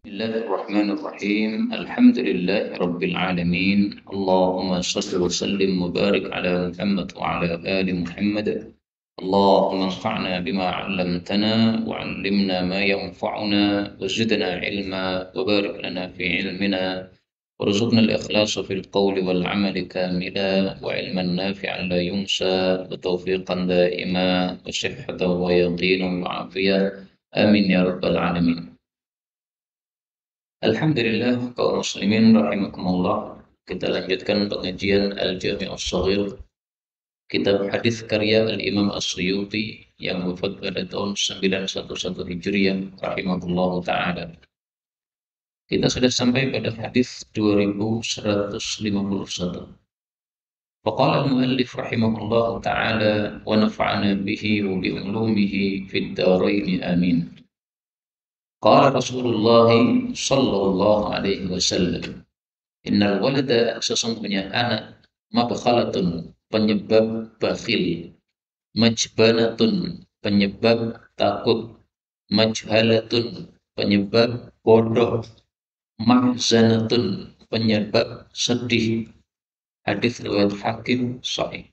بسم الله الرحمن الرحيم الحمد لله رب العالمين اللهم صل وسلم وبارك على محمد وعلى آل محمد اللهم انفعنا بما علمتنا وعلمنا ما ينفعنا وزدنا علما وبارك لنا في علمنا وارزقنا الإخلاص في القول والعمل كاملا وعلما نافعا لا ينسى وتوفيقا دائما وصحة ويقينا وعافية آمين يا رب العالمين. Alhamdulillah kaum muslimin rahimakumullah. Kita lanjutkan pengajian Al-Jami' As-Shaghir, kitab hadis karya Al-Imam As-Suyuti yang wafat pada tahun 911 Hijriah rahimahullah taala. Kita sudah sampai pada hadis 2151. Faqala al-muallif rahimahullah taala wa nafa'ana bihi wa bi ulumihi fid dharain amin. Qala Rasulullah sallallahu alaihi wasallam, innal walada sesungguhnya anak mabkhalatun penyebab bakhil, majbanatun penyebab takut, majhalatun penyebab bodoh, mahzanatun penyebab sedih. Hadis riwayat Hakim sahih.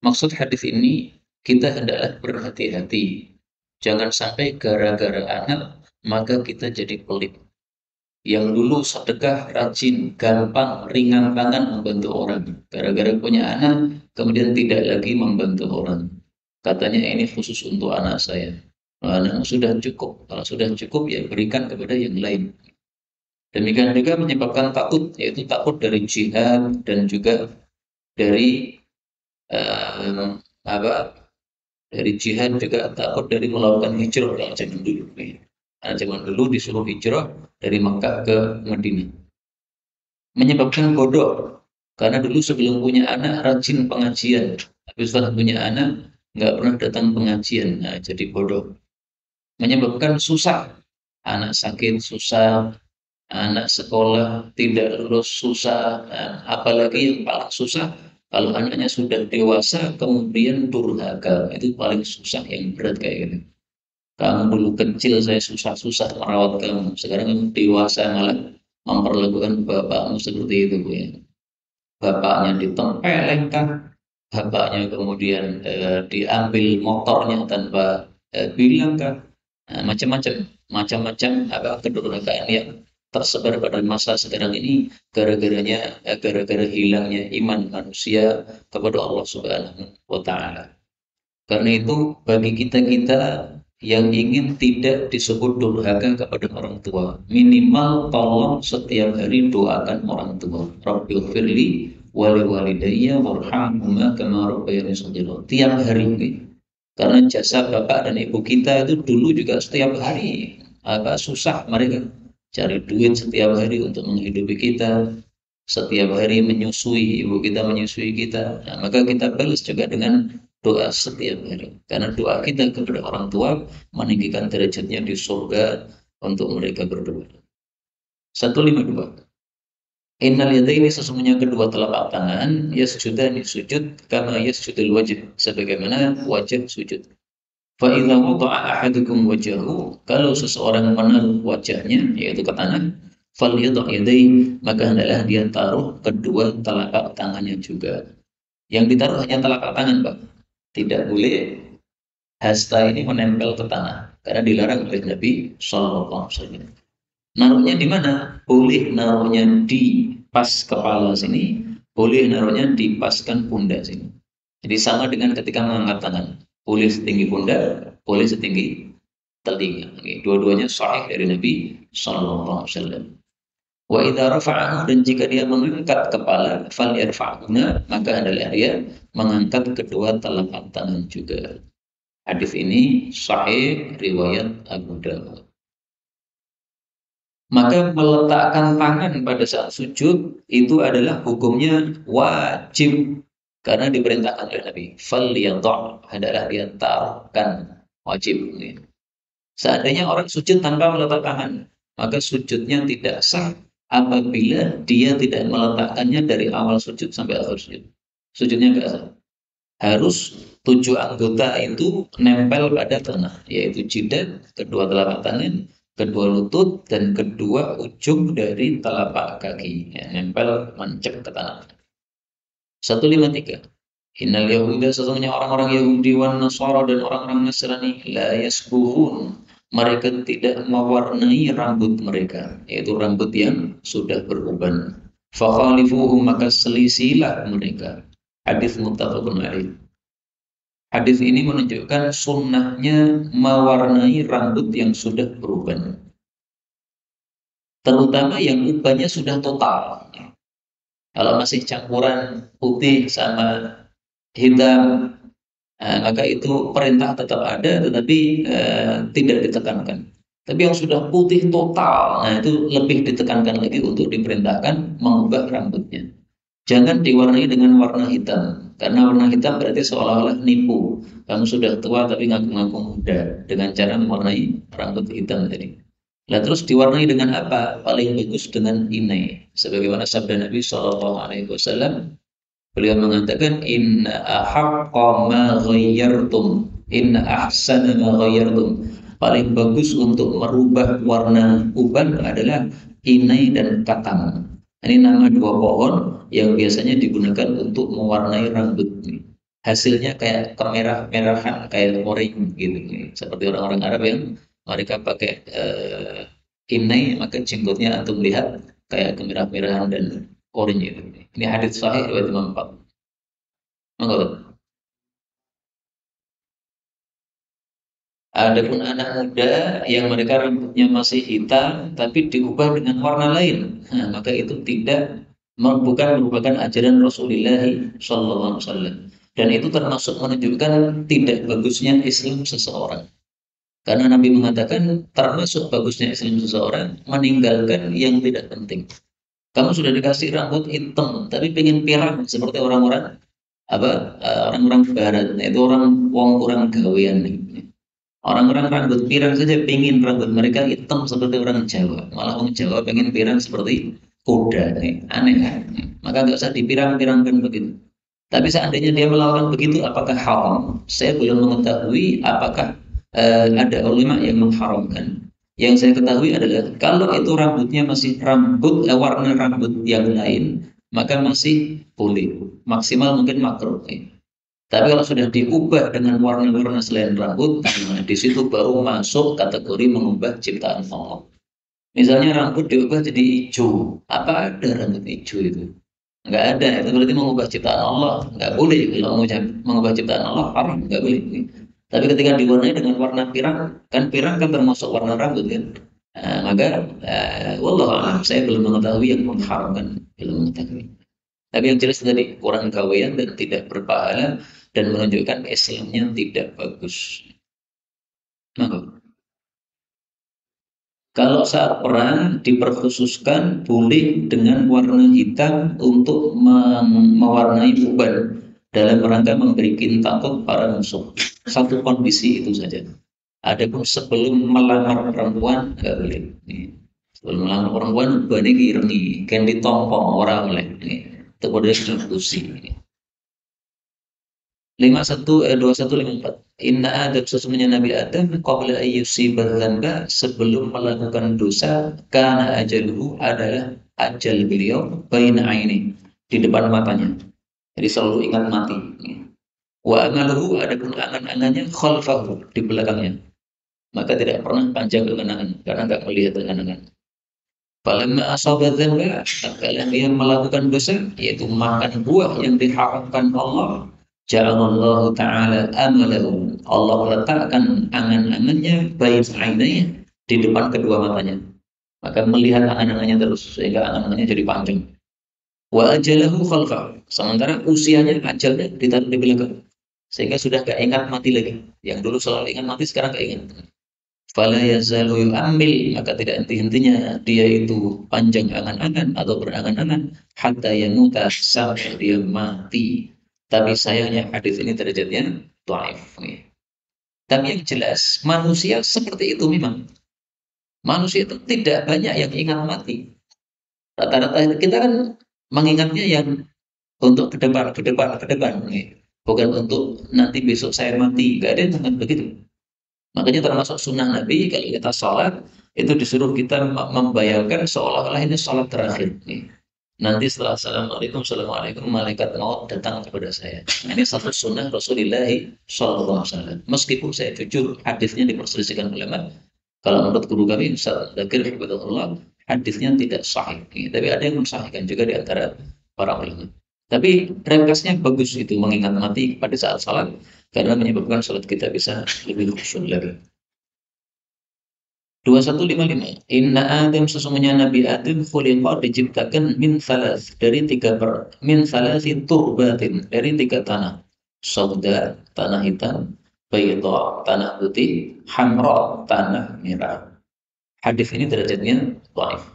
Maksud hadis ini, kita hendaklah berhati-hati. Jangan sampai gara-gara anak maka kita jadi pelit. Yang dulu sedekah, rajin, gampang, ringan tangan membantu orang. Gara-gara punya anak, kemudian tidak lagi membantu orang. Katanya ini khusus untuk anak saya. Anak sudah cukup. Kalau sudah cukup, ya berikan kepada yang lain. Demikian juga menyebabkan takut, yaitu takut dari jihad dan juga dari dari jihad, juga takut dari melakukan hijrah kalau zaman dulu. Karena zaman dulu disuruh hijrah dari Makkah ke Madinah. Menyebabkan bodoh, karena dulu sebelum punya anak rajin pengajian, tapi setelah punya anak nggak pernah datang pengajian, nah, jadi bodoh. Menyebabkan susah, anak sakit susah, anak sekolah tidak lulus susah, nah, apalagi yang paling susah kalau anaknya sudah dewasa kemudian durhaka, itu paling susah, yang berat kayak gitu. Kamu dulu kecil saya susah-susah merawat kamu, sekarang kamu dewasa malah memperlakukan bapakmu seperti itu, Bu, ya. Bapaknya ditempelengkan, bapaknya kemudian diambil motornya tanpa bilang kan. Nah, macam-macam kedurhakaan yang tersebar pada masa sekarang ini gara-gara hilangnya iman manusia kepada Allah Subhanahu wa taala. Karena itu bagi kita-kita yang ingin tidak disebut durhaka kepada orang tua, minimal tolong setiap hari doakan orang tua. Rabbighfirli wa liwalidayya warhamhuma kama rabbayani shaghira. Tiap hari. Karena jasa bapak dan ibu kita itu dulu juga setiap hari susah, mereka cari duit setiap hari untuk menghidupi kita, setiap hari menyusui, ibu kita menyusui kita. Nah, maka kita balas juga dengan doa setiap hari. Karena doa kita kepada orang tua meninggikan derajatnya di surga untuk mereka berdoa. 152. Innal yadaini sesungguhnya kedua telapak tangan yasjudani sujud kama yasjudul wajh, sebagaimana wajah sujud. Fa idza wada'a ahadukum wajhahu, kalau seseorang menaruh wajahnya yaitu ke tanah, falyadha yadayhi, maka hendaklah dia taruh kedua telapak tangannya juga. Yang ditaruh hanya telapak tangan, Pak. Tidak boleh hasta ini menempel ke tanah karena dilarang oleh Nabi sallallahu alaihi wasallam. Naruhnya di mana? Boleh naruhnya di pas kepala sini, boleh naruhnya di paskan pundak sini. Jadi sama dengan ketika mengangkat tangan. Boleh setinggi pundak, boleh setinggi telinga. Dua-duanya sahih dari Nabi sallallahu alaihi wasallam. Wa idza rafa'ahu, dan jika dia mengangkat kepala, falyarfa'huna, maka hendaklah dia mengangkat kedua telapak tangan juga. Hadis ini sahih riwayat Abu Dawud. Maka meletakkan tangan pada saat sujud itu adalah hukumnya wajib karena diperintahkan oleh Nabi. Falyadha, hendaklah dia taruhkan, wajib. Seandainya orang sujud tanpa meletakkan tangan, maka sujudnya tidak sah apabila dia tidak meletakkannya dari awal sujud sampai akhir sujud. Sujudnya tidak sah. Harus 7 anggota itu nempel pada tanah, yaitu jidat, kedua telapak tangan, kedua lutut, dan kedua ujung dari telapak kaki, ya, nempel mancep ke tanah. 153. Innal Yahuda, sesungguhnya orang-orang Yahudi, wan Nasara, dan orang-orang Nasrani, la yasbuhun, mereka tidak mewarnai rambut mereka, yaitu rambut yang sudah beruban. Fakhalifuhum, maka selisilah mereka. Hadis muttafaqun alaih. Hadis ini menunjukkan sunnahnya mewarnai rambut yang sudah beruban, terutama yang ubannya sudah total. Kalau masih campuran putih sama hitam, maka itu perintah tetap ada, tetapi tidak ditekankan. Tapi yang sudah putih total, nah itu lebih ditekankan lagi untuk diperintahkan mengubah rambutnya. Jangan diwarnai dengan warna hitam, karena warna hitam berarti seolah-olah nipu. Kamu sudah tua tapi ngaku-ngaku muda dengan cara mewarnai rambut hitam tadi. Nah, terus diwarnai dengan apa? Paling bagus dengan inai. Sebagaimana sabda Nabi SAW, beliau mengatakan, inna ahaqqa ma ghayyartum, inna ahsana ma ghayyartum. Paling bagus untuk merubah warna uban adalah inai dan katang. Ini nama dua pohon yang biasanya digunakan untuk mewarnai rambut. Hasilnya kayak kemerah-merahan, kayak orange gitu. Seperti orang-orang Arab yang mereka pakai inai, maka jenggotnya antum lihat kayak kemerah-merahan dan orange itu. Ini hadits sahih riwayat Imam Bukhari. Monggo. Adapun anak muda yang mereka rambutnya masih hitam tapi diubah dengan warna lain, nah, maka itu tidak bukan merupakan ajaran Rasulullah Sallallahu Alaihi Wasallam. Dan itu termasuk menunjukkan tidak bagusnya Islam seseorang. Karena Nabi mengatakan termasuk bagusnya Islam seseorang meninggalkan yang tidak penting. Kamu sudah dikasih rambut hitam tapi pengen pirang seperti orang-orang orang-orang Barat, itu orang gawean. Orang-orang rambut pirang saja pengen rambut mereka hitam seperti orang Jawa. Malah orang Jawa pengen pirang seperti kuda. Nih. Aneh kan? Maka nggak usah dipirang-pirangkan begitu. Tapi seandainya dia melakukan begitu, apakah haram? Saya belum mengetahui apakah ada ulama yang mengharamkan. Yang saya ketahui adalah kalau itu rambutnya masih warna rambut yang lain, maka masih boleh. Maksimal mungkin makruh. Tapi kalau sudah diubah dengan warna-warna selain rambut, nah di situ baru masuk kategori mengubah ciptaan Allah. Misalnya rambut diubah jadi hijau. Apa ada rambut hijau itu? Enggak ada. Itu berarti mengubah ciptaan Allah. Enggak boleh. Kalau mau mengubah ciptaan Allah, haram. Enggak boleh. Tapi ketika diwarnai dengan warna pirang, kan pirang kan termasuk warna rambut kan? Maka, wallah saya belum mengetahui yang mengharamkan. Belum mengetahui. Tapi yang jelas tadi kurang gawean dan tidak berpahala dan menunjukkan Islamnya tidak bagus. Nah, kalau saat perang diperkhususkan boleh dengan warna hitam untuk mewarnai uban dalam rangka memberi takut para musuh. Satu kondisi itu saja. Adapun sebelum melamar perempuan nggak boleh. Sebelum melamar perempuan ubannya diiringi, kan ditompong orang oleh. Itu boleh diskusi. 2154. Inna Adam, sesungguhnya Nabi Adam qabla ayyusibal dzamba, sebelum melakukan dosa, kana ajaluhu, adalah ajal beliau baina aini, di depan matanya. Jadi selalu ingat mati. Wa amaluhu, adapun angan-angannya khalfahu, di belakangnya. Maka tidak pernah panjang kenangan karena enggak melihat kenangan. Falamma asaba dzamba, kalian dia melakukan dosa, yaitu makan buah yang diharamkan Allah, ja'alallahu ta'ala amalahu, Allah letakkan angan-angannya baik ainanya di depan kedua matanya. Maka melihat angan-angannya terus sehingga angan-angannya jadi panjang. Wa ajalahu khalfa, sementara usianya ajalnya ditaruh di belakang. Sehingga sudah gak ingat mati lagi. Yang dulu selalu ingat mati sekarang gak ingat. Fala yazalu yu'ammil, maka tidak henti-hentinya dia itu panjang angan-angan atau berangan-angan hatta yamuta, sampai dia mati. Tapi sayangnya hadis ini derajatnya dhaif. Tapi yang jelas manusia seperti itu memang. Manusia itu tidak banyak yang ingat mati. Rata-rata kita kan mengingatnya yang untuk ke depan, ke depan, ke depan. Bukan untuk nanti besok saya mati. Gak ada yang ingat begitu. Makanya termasuk sunnah Nabi kalau kita sholat itu disuruh kita membayangkan seolah-olah ini sholat terakhir nih. Nanti setelah assalamualaikum malaikat maut datang kepada saya. Ini satu sunnah Rasulullah Shallallahu Alaihi Wasallam. Meskipun saya jujur hadisnya diperselisihkan ulama, kalau menurut guru kami Ustaz Dzakir Hafizahullah, hadisnya tidak sahih. Tapi ada yang mensahihkan juga di antara para ulama. Tapi ringkasnya bagus itu mengingat mati pada saat salat karena menyebabkan salat kita bisa lebih khusyuk lagi. 2155. Inna Adam sesungguhnya Nabi Adam khuliqa diciptakan min salas dari min salasi turbatin dari 3 tanah. Sauda tanah hitam, bayda tanah putih, hamra tanah merah. Hadis ini derajatnya dhaif.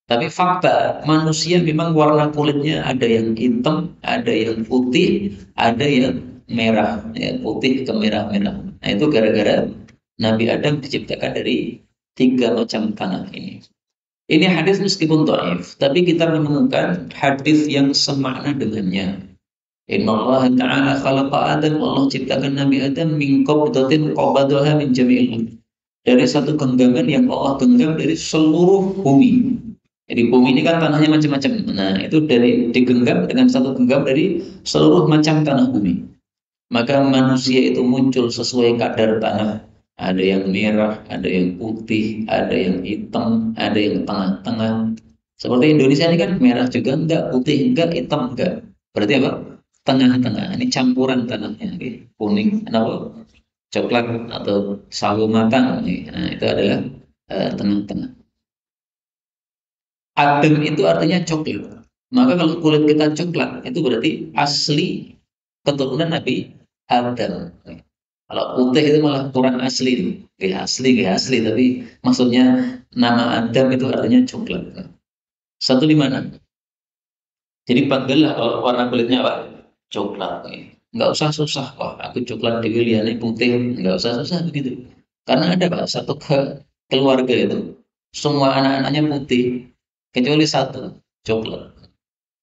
Tapi fakta manusia memang warna kulitnya ada yang hitam, ada yang putih, ada yang merah, ya, putih ke merah-merah. Nah itu gara-gara Nabi Adam diciptakan dari 3 macam tanah ini. Ini hadis meskipun dhaif, tapi kita menemukan hadis yang semakna dengannya. Innallaha ta'ala khalaqa Adam, Allah ciptakan Nabi Adam min qabdatin qabadaha min jami'il. Dari satu genggaman yang Allah genggam dari seluruh bumi. Jadi bumi ini kan tanahnya macam-macam. Nah, itu digenggam dengan satu genggam dari seluruh macam tanah bumi. Maka manusia itu muncul sesuai kadar tanah. Ada yang merah, ada yang putih, ada yang hitam, ada yang tengah-tengah. Seperti Indonesia ini kan merah juga enggak, putih enggak, hitam enggak. Berarti apa? Tengah-tengah. Ini campuran tanahnya. Kuning, kenapa? Coklat atau sawo matang. Nah, itu adalah tengah-tengah. Adem itu artinya coklat. Maka kalau kulit kita coklat, itu berarti asli keturunan Nabi Adam. Kalau putih itu malah kurang asli. Gak asli, tapi maksudnya nama Adam itu artinya coklat. 156. Jadi panggillah kalau warna kulitnya apa? Coklat. Nggak usah susah, wah aku coklat di Wiliane putih, nggak usah susah begitu. Karena ada Pak, satu keluarga itu, semua anak-anaknya putih, kecuali satu, coklat.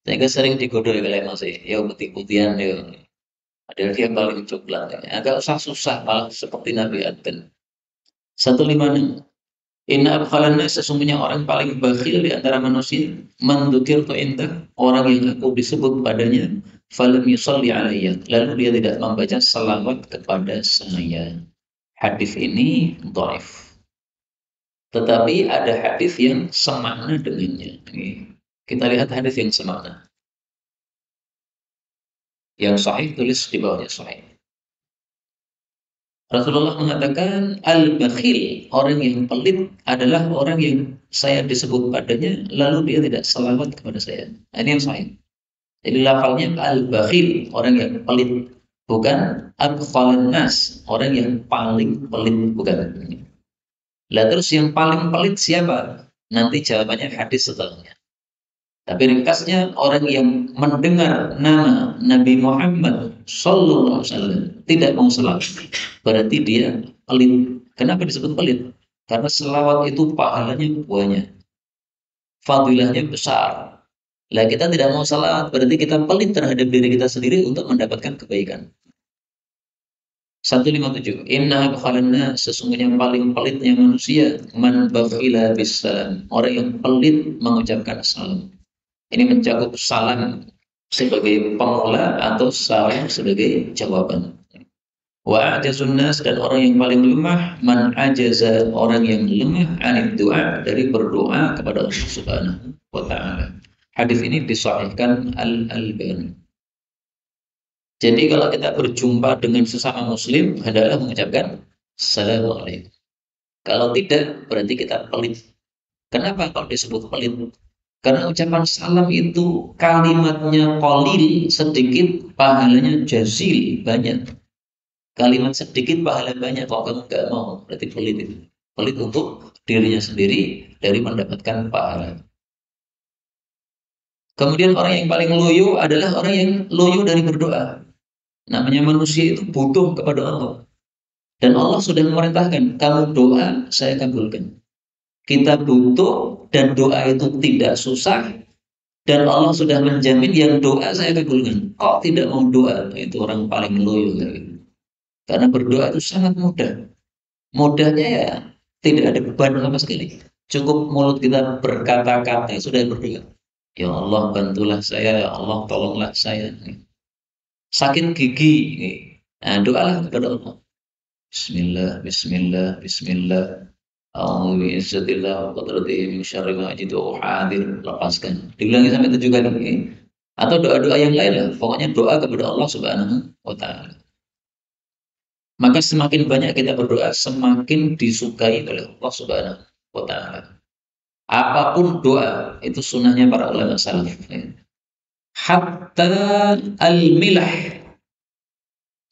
Sehingga sering digodoh oleh masih, ya putih-putihan ya. Padahal dia paling coklat. Agak susah malah seperti Nabi Adam. 156. Inna abkhalan nas sesungguhnya orang paling bakhil di antara manusia mendukir tu indah orang yang aku disebut padanya falam yusalli alayya lalu dia tidak membaca salawat kepada saya. Hadis ini dhaif. Tetapi ada hadis yang semakna dengannya. Kita lihat hadis yang semakna. Yang sahih tulis di bawahnya sahih. Rasulullah mengatakan al-bakhil, orang yang pelit adalah orang yang saya disebut padanya lalu dia tidak selawat kepada saya. Nah, ini yang sahih. Jadi lafalnya al-bakhil, orang yang pelit, bukan abkhalan nas, orang yang paling pelit, bukan. Lah terus yang paling pelit siapa? Nanti jawabannya hadis setelahnya. Tapi ringkasnya orang yang mendengar nama Nabi Muhammad Sallallahu Alaihi Wasallam tidak mau selawat, berarti dia pelit. Kenapa disebut pelit? Karena selawat itu pahalanya banyak, fadilahnya besar. Lah kita tidak mau selawat, berarti kita pelit terhadap diri kita sendiri untuk mendapatkan kebaikan. 157. Inna abkhalanna sesungguhnya paling pelitnya manusia man bakhila bisalam, orang yang pelit mengucapkan salam. Ini mencakup salam sebagai pemula atau salam sebagai jawaban. Wa ajazun nas dan orang yang paling lemah man ajaza orang yang lemah anid doa dari berdoa kepada Allah Subhanahu wa taala. Hadis ini disahihkan Al-Albani. Jadi kalau kita berjumpa dengan sesama muslim adalah mengucapkan assalamualaikum. Kalau tidak berarti kita pelit. Kenapa kalau disebut pelit? Karena ucapan salam itu kalimatnya qalil sedikit, pahalanya jazil banyak. Kalimat sedikit pahala banyak, kalau kamu nggak mau berarti pelit itu. Pelit untuk dirinya sendiri dari mendapatkan pahala. Kemudian orang yang paling loyo adalah orang yang loyo dari berdoa. Namanya manusia itu butuh kepada Allah. Dan Allah sudah memerintahkan, kamu doa, saya kabulkan. Kita butuh dan doa itu tidak susah dan Allah sudah menjamin yang doa saya kabulkan. Kok tidak mau doa? Itu orang paling loyo. Karena berdoa itu sangat mudah. Mudahnya ya Tidak ada beban sama sekali. Cukup mulut kita berkata-kata sudah berdoa. Ya Allah bantulah saya, ya Allah tolonglah saya. Sakit gigi, nah, doalah kepada Allah. Bismillah, Bismillah, Bismillah. A'udzu bi'izzatillah wa qudratihi min syarri ma ajidu wa uhadir. Lepaskan. Diulangi sampai 7 kali. Atau doa-doa yang lain lah. Pokoknya doa kepada Allah Subhanahu wa taala. Maka semakin banyak kita berdoa, semakin disukai oleh Allah Subhanahu wa taala. Apapun doa, itu sunnahnya para ulama salaf. Hatta al-milah,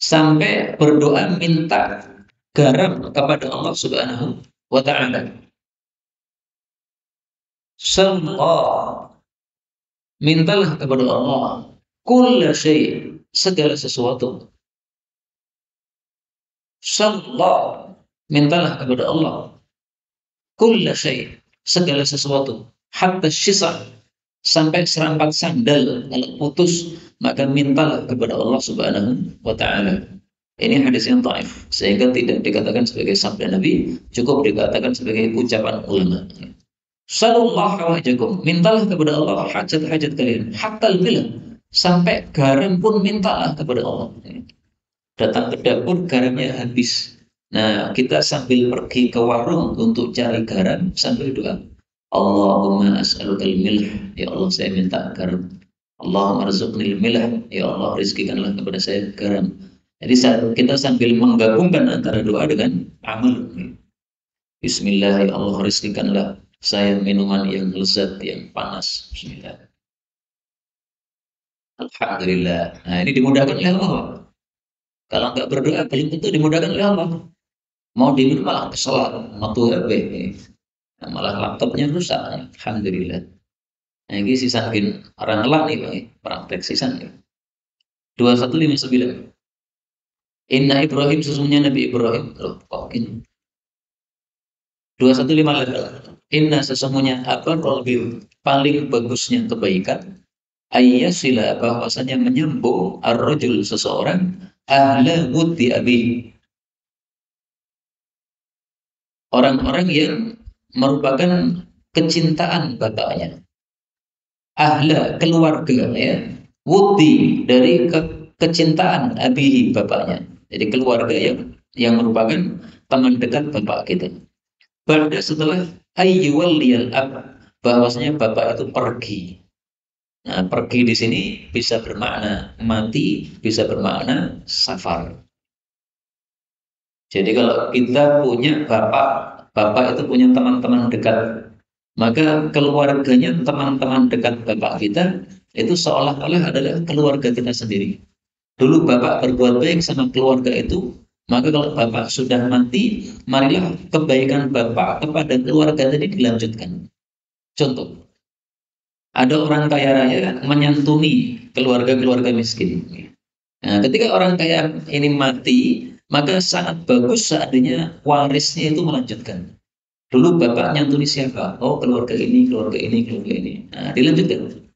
sampai berdoa minta garam kepada Allah Subhanahu wa taala. Sallallahu, mintalah kepada Allah kulla syai, segala sesuatu. Sallallahu, mintalah kepada Allah kulla syai, segala sesuatu. Hatta syisa, sampai serampat sandal kalau putus, maka mintalah kepada Allah Subhanahu wa taala. Ini hadis yang dhaif, sehingga tidak dikatakan sebagai sabda Nabi, cukup dikatakan sebagai ucapan ulama. Sallallahu hawajakum, mintalah kepada Allah hajat-hajat kalian. Hatta al-milah, sampai garam pun mintalah kepada Allah. Datang ke dapur, garamnya habis. Nah, kita sambil pergi ke warung untuk cari garam, sambil doa. Allahumma as'alukal milh, ya Allah saya minta garam. Allahumma arzuqnil milah, ya Allah rizkikanlah kepada saya garam. Jadi kita sambil menggabungkan antara doa dengan amal. Bismillah, ya Allah rizkikanlah saya minuman yang lezat, yang panas. Bismillah. Alhamdulillah. Nah, ini dimudahkan oleh Allah. Kalau nggak berdoa, belum tentu dimudahkan oleh Allah. Mau diminum malah kesel, matu HP. Nah, malah laptopnya rusak. Alhamdulillah. Nah, ini sisakin orang ngelak nih, Pak. Praktek sisan. 2159. Inna Ibrahim, sesungguhnya Nabi Ibrahim. Loh, kok ini? 2158. Inna, sesungguhnya apa lebih paling bagusnya kebaikan, ayyasila, bahwasanya menyambung ar-rajul, seseorang, ahla wuddi abi, orang-orang yang merupakan kecintaan bapaknya. Ahla, keluarga, ya. Wuddi, dari kecintaan abihi, bapaknya. Jadi keluarga yang merupakan teman dekat bapak kita. Pada setelah ayyuwalliyal ab, bahwasanya bapak itu pergi. Nah, pergi di sini bisa bermakna mati, bisa bermakna safar. Jadi kalau kita punya bapak itu punya teman-teman dekat, maka keluarganya teman-teman dekat bapak kita itu seolah-olah adalah keluarga kita sendiri. Dulu bapak berbuat baik sama keluarga itu, maka kalau bapak sudah mati, marilah kebaikan bapak kepada keluarga tadi dilanjutkan. Contoh, ada orang kaya raya menyantuni keluarga-keluarga miskin. Nah, ketika orang kaya ini mati, maka sangat bagus seandainya warisnya itu melanjutkan. Dulu bapak nyantuni siapa? Oh, keluarga ini, keluarga ini, keluarga ini. Nah, dilanjutkan.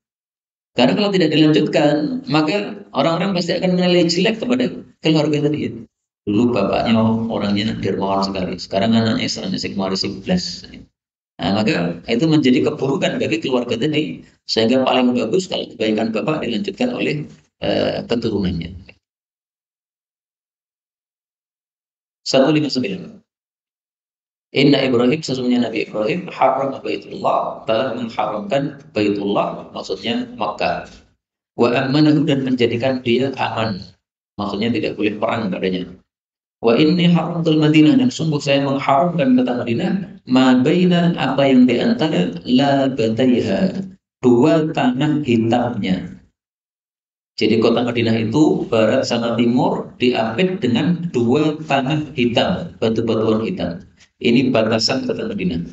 Karena kalau tidak dilanjutkan, maka orang-orang pasti akan menilai jelek kepada keluarga tadi. Dulu bapaknya orangnya dermawan sekali, sekarang anaknya istilahnya sikmaris 11. Nah, maka itu menjadi keburukan bagi keluarga tadi, sehingga paling bagus kalau kebaikan bapak dilanjutkan oleh keturunannya. 159. Inna Ibrahim, sesungguhnya Nabi Ibrahim, haram Baitullah, telah mengharamkan Baitullah, maksudnya Makkah. Wa amanahu, dan menjadikan dia aman, maksudnya tidak boleh perang padanya. Wa inni haramtul Madinah, dan sungguh saya mengharamkan kota Madinah, ma baina, apa yang di antara labataiha, dua tanah hitamnya. Jadi kota Madinah itu barat sama timur diapit dengan dua tanah hitam, batu-batuan hitam. Ini batasan kota Madinah.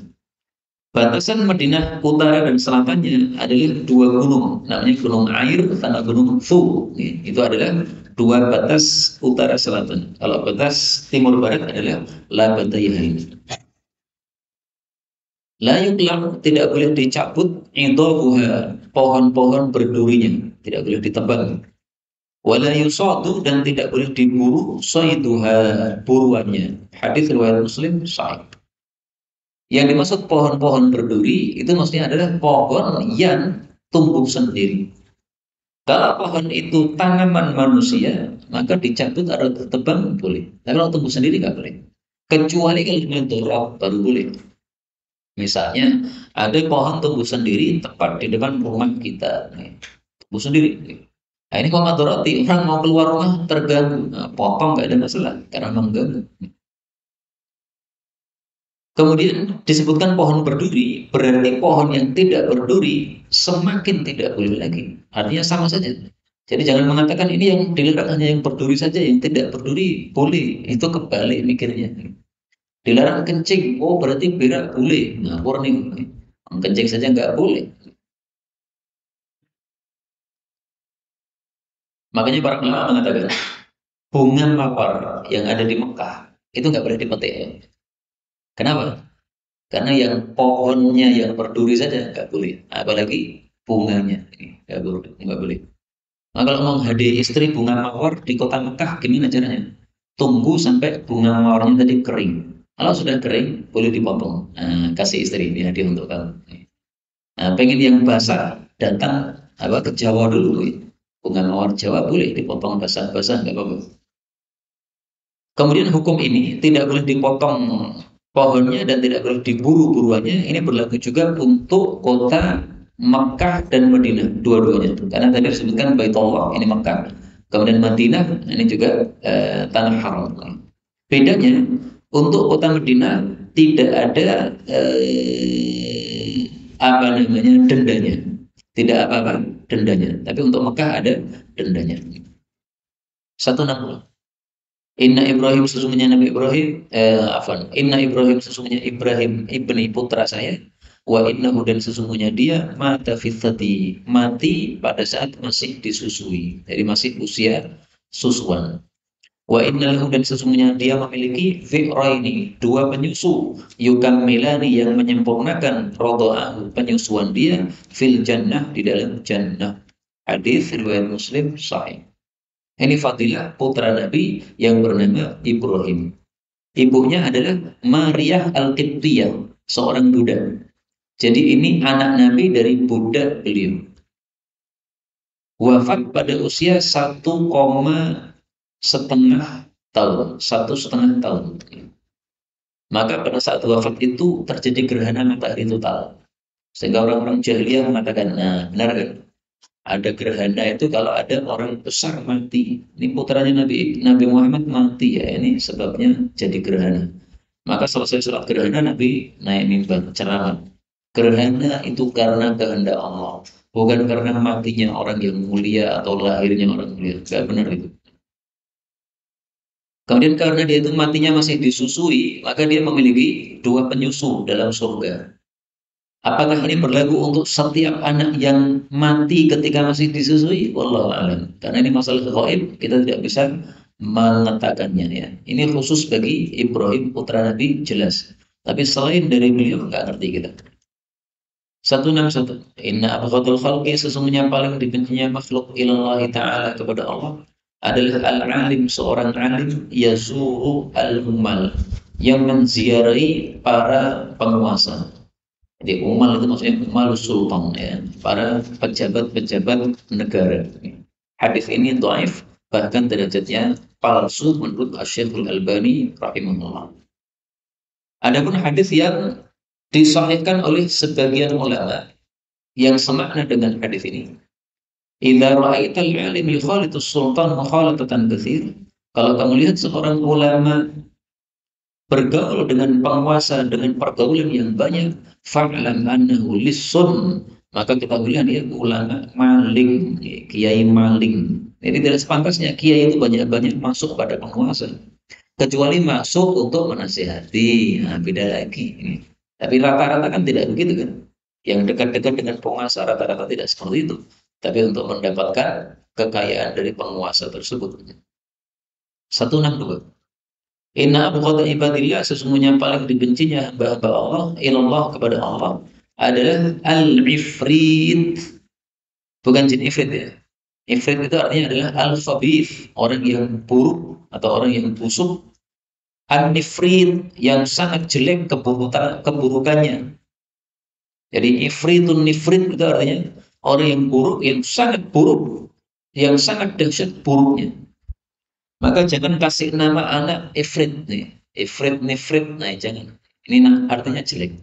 Batasan Madinah utara dan selatannya adalah dua gunung, namanya Gunung Air sama Gunung Thu. Itu adalah dua batas utara selatan. Kalau batas timur barat adalah Labatayhain. La yuqlam, tidak boleh dicabut, idahuha, pohon-pohon berdurinya, tidak boleh ditebang. Wala yusadu, dan tidak boleh diburu, sayduha, buruannya. Hadis riwayat Muslim sahih. Yang dimaksud pohon-pohon berduri itu maksudnya adalah pohon yang tumbuh sendiri. Kalau pohon itu tanaman manusia, maka dicabut atau ditebang boleh. Tapi kalau tumbuh sendiri nggak boleh. Kecuali kalau dengan dorok baru boleh. Misalnya ada pohon tumbuh sendiri tepat di depan rumah kita, nih, tumbuh sendiri. Nah, ini kalau madoroti, orang mau keluar rumah terganggu, nah, potong nggak ada masalah karena mengganggu. Kemudian disebutkan pohon berduri, berarti pohon yang tidak berduri semakin tidak boleh lagi. Artinya sama saja. Jadi jangan mengatakan ini yang dilarang hanya yang berduri saja, yang tidak berduri boleh. Itu kebalik mikirnya. Dilarang kencing, oh berarti berak boleh. Nah, warning. Kencing saja nggak boleh. Makanya para ulama mengatakan bunga mawar yang ada di Mekah itu nggak boleh dipetik. Kenapa? Karena yang pohonnya yang berduri saja nggak boleh, apalagi bunganya ini nggak boleh, nggak boleh. Nah, kalau mau hadiah istri bunga mawar di kota Mekah, gimana caranya? Tunggu sampai bunga mawarnya tadi kering. Kalau sudah kering, boleh dipotong. Nah, kasih istri ini hadiah untuk kamu. Nah, pengen yang basah, datang apa ke Jawa dulu. Bunga mawar Jawa boleh dipotong basah-basah, nggak apa-apa. Kemudian hukum ini tidak boleh dipotong pohonnya dan tidak boleh diburu buruannya. Ini berlaku juga untuk kota Makkah dan Madinah, dua-duanya. Karena tadi disebutkan Baitullah, ini Makkah. Kemudian Madinah, ini juga tanah haram. Bedanya, untuk kota Madinah tidak ada apa namanya dendanya. Tidak apa-apa dendanya. Tapi untuk Makkah ada dendanya. 160. Inna Ibrahim sesungguhnya Nabi Ibrahim, Inna Ibrahim sesungguhnya Ibrahim ibni putra saya, wa innahu dan sesungguhnya dia mata fitati mati pada saat masih disusui, jadi masih usia susuan. Wa innahu dan sesungguhnya dia memiliki fi'raini dua penyusu yukammilani yang menyempurnakan rodo'ahu penyusuan dia fil jannah di dalam jannah. Hadis riwayat Muslim sahih. Ini Fadilah putra Nabi yang bernama Ibrahim. Ibunya adalah Maria Al-Qibtiyah, seorang budak. Jadi ini anak Nabi dari budak beliau. Wafat pada usia 1,5 tahun, 1,5 tahun. Maka pada saat wafat itu terjadi gerhana matahari total. Sehingga orang-orang jahiliyah mengatakan, nah benar kan? Ada gerhana itu kalau ada orang besar mati. Ini putranya Nabi Muhammad mati ya, ini sebabnya jadi gerhana. Maka selesai sholat gerhana Nabi naik mimbar ceramah. Gerhana itu karena kehendak Allah, bukan karena matinya orang yang mulia atau lahirnya orang mulia. Gak benar itu. Kemudian karena dia itu matinya masih disusui, maka dia memiliki dua penyusu dalam surga. Apakah ini berlaku untuk setiap anak yang mati ketika masih disusui? Wallahu a'lam. Karena ini masalah gaib, kita tidak bisa mengatakannya ya. Ini khusus bagi Ibrahim putra Nabi jelas. Tapi selain dari beliau nggak ngerti kita. 161. Inna abghadul khalqi sesungguhnya paling dibencinya makhluk ilallah ta'ala kepada Allah adalah al-alim, seorang alim yazuru al-umal yang menziarahi para penguasa. Jadi umal itu maksudnya umal sultan ya, para pejabat-pejabat negara. Hadis ini dhaif, bahkan derajatnya palsu menurut Asy-Syaikh Al-Albani rahimahullah. Adapun hadis yang disahihkan oleh sebagian ulama yang semakna dengan hadis ini. Idza ra'aital 'alim yukhalitu sultan mukhalatatan katsir. Kalau kamu lihat seorang ulama bergaul dengan penguasa dengan pergaulan yang banyak, fa'lam annahu lissun, maka kita bilang dia ulama maling, kiai maling. Jadi tidak sepantasnya kiai itu banyak-banyak masuk pada penguasa, kecuali masuk untuk menasihati. Nah, beda lagi. Tapi rata-rata kan tidak begitu kan. Yang dekat-dekat dengan penguasa rata-rata tidak seperti itu. Tapi untuk mendapatkan kekayaan dari penguasa tersebut. 162. Inna abghadha ibadillah sesungguhnya paling dibencinya hamba-hamba Allah ilallah kepada Allah adalah al-ifrit, bukan jin ifrit ya. Ifrit itu artinya adalah al-khabith, orang yang buruk atau orang yang busuk. An-nifrit yang sangat jelek keburukannya. Jadi ifritun nifrit itu artinya orang yang buruk, yang sangat buruk, yang sangat dahsyat buruknya. Maka jangan kasih nama anak ifrit nih. Ifrit nifrit, nah jangan. Ini artinya jelek.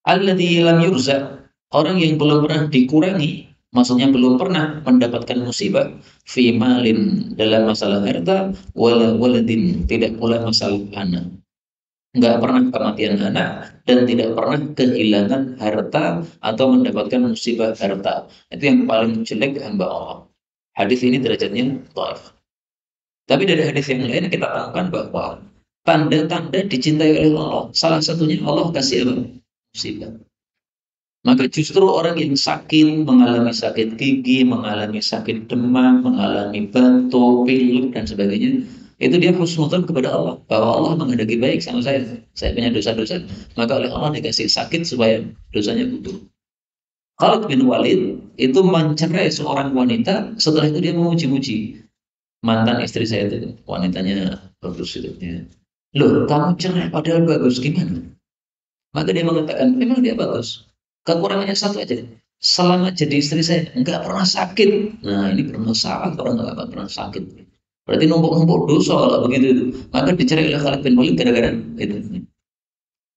Alladzi lam yurza, orang yang belum pernah dikurangi, maksudnya belum pernah mendapatkan musibah fi malin dalam masalah harta wala waladin, tidak pula masalah anak. Enggak pernah kematian anak dan tidak pernah kehilangan harta atau mendapatkan musibah harta. Itu yang paling jelek hamba Allah. Hadis ini derajatnya dhaif. Tapi dari hadis yang lain kita temukan bahwa tanda-tanda dicintai oleh Allah, salah satunya Allah kasih apa? Musibah. Maka justru orang yang sakit, mengalami sakit gigi, mengalami sakit demam, mengalami batuk, pilek, dan sebagainya, itu dia husnudzon kepada Allah, bahwa Allah menghendaki baik sama saya punya dosa-dosa, maka oleh Allah dikasih sakit supaya dosanya gugur. Khalid bin Walid itu mencerai seorang wanita, setelah itu dia memuji-muji mantan istri saya itu, wanitanya bagus hidupnya. Loh, kamu cerai padahal bagus, gimana? Maka dia mengatakan, memang dia bagus. Kekurangannya satu aja. Selama jadi istri saya, nggak pernah sakit. Nah, ini bermasalah kalau nggak pernah sakit. Berarti numpuk-numpuk dosa kalau begitu itu. Maka dicerai oleh Khalid bin Walid gara-gara itu.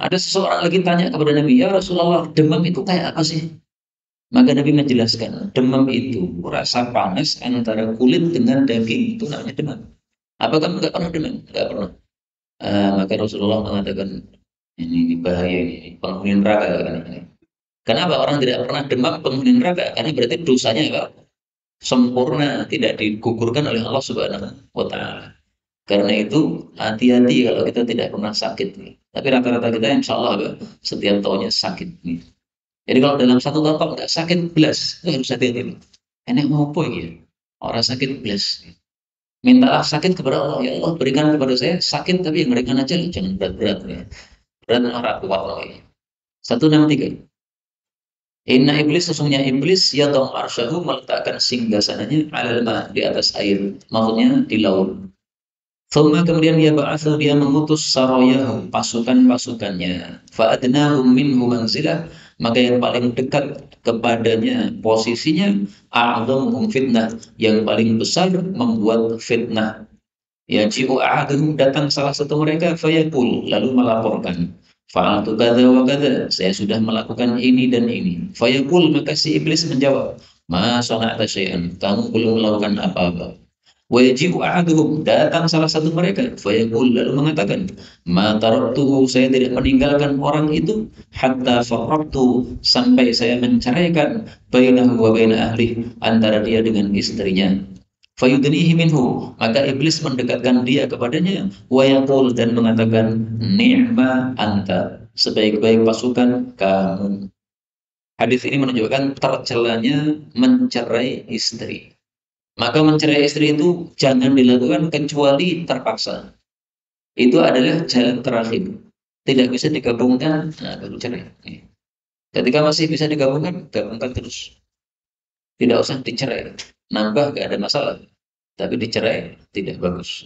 Ada seseorang lagi tanya kepada Nabi, ya Rasulullah, demam itu kayak apa sih? Maka Nabi menjelaskan, demam itu rasa panas antara kulit dengan daging, itu namanya demam. Apa kamu nggak pernah demam? Nggak pernah. Maka Rasulullah mengatakan, ini bahaya ini, penghuni neraka ini. Kenapa orang tidak pernah demam penghuni neraka? Karena berarti dosanya apa? Sempurna, tidak digugurkan oleh Allah Subhanahu wa Ta'ala. Karena itu hati-hati kalau kita tidak pernah sakit nih. Tapi rata-rata kita insya Allah apa? Setiap tahunnya sakit nih. Jadi kalau dalam satu tahun kalau nggak sakit belas, itu harus hati-hati. Enak mau apa ya? Orang sakit belas. Mintalah sakit kepada Allah. Ya Allah berikan kepada saya sakit tapi yang ringan aja, jangan berat-berat ya. Berat orang kuat lagi. 163. Inna iblis, sesungguhnya iblis ya dong arsyahu, meletakkan singgasananya alal ma, di atas air, maksudnya di laut. Thumma, kemudian dia ba'athu, dia mengutus saroyahu, pasukan-pasukannya. Fa'adnahum minhu manzilah, maka yang paling dekat kepadanya posisinya a'dhamuhum fitnah, yang paling besar membuat fitnah. Ya ji'u a'aduhum, datang salah satu mereka, fayaqul, lalu melaporkan. Fa'altu kadza wa kadza, saya sudah melakukan ini dan ini. Fayaqul, maka si iblis menjawab, ma sana'ta syai'an, kamu belum melakukan apa-apa. Wa yaji'u ahaduhum, datang salah satu mereka, fayaqul, lalu mengatakan, ma taraktuhu, saya tidak meninggalkan orang itu, hatta farraqtu, sampai saya menceraikan bainahu wa baina ahli, antara dia dengan istrinya. Fayudnihi minhu, maka iblis mendekatkan dia kepadanya, wa yaqul, dan mengatakan, ni'ma anta, sebaik-baik pasukan kamu. Hadis ini menunjukkan tercelanya mencerai istri. Maka mencerai istri itu jangan dilakukan kecuali terpaksa. Itu adalah jalan terakhir. Tidak bisa digabungkan, nah baru cerai. Ketika masih bisa digabungkan, gabungkan terus. Tidak usah dicerai. Nambah gak ada masalah. Tapi dicerai tidak bagus.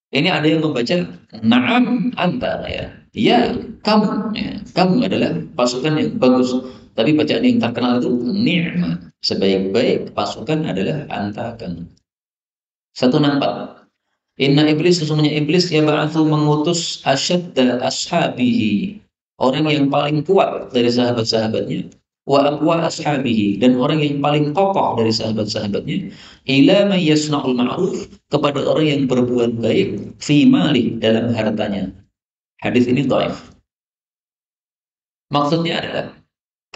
Ini ada yang membaca na'am anta, ya. Ya, kamu, ya. Kamu adalah pasukan yang bagus. Tapi bacaan yang terkenal itu ni'ma. Sebaik-baik pasukan adalah anta kamu. 164. Inna iblis, sesungguhnya iblis ya ba'athu, mengutus asyadda ashabihi, orang yang paling kuat dari sahabat-sahabatnya, wa aqwa ashabihi, dan orang yang paling kokoh dari sahabat-sahabatnya, ila may yasna'ul ma'ruf, kepada orang yang berbuat baik, fi mali, dalam hartanya. Hadis ini dhaif. Maksudnya adalah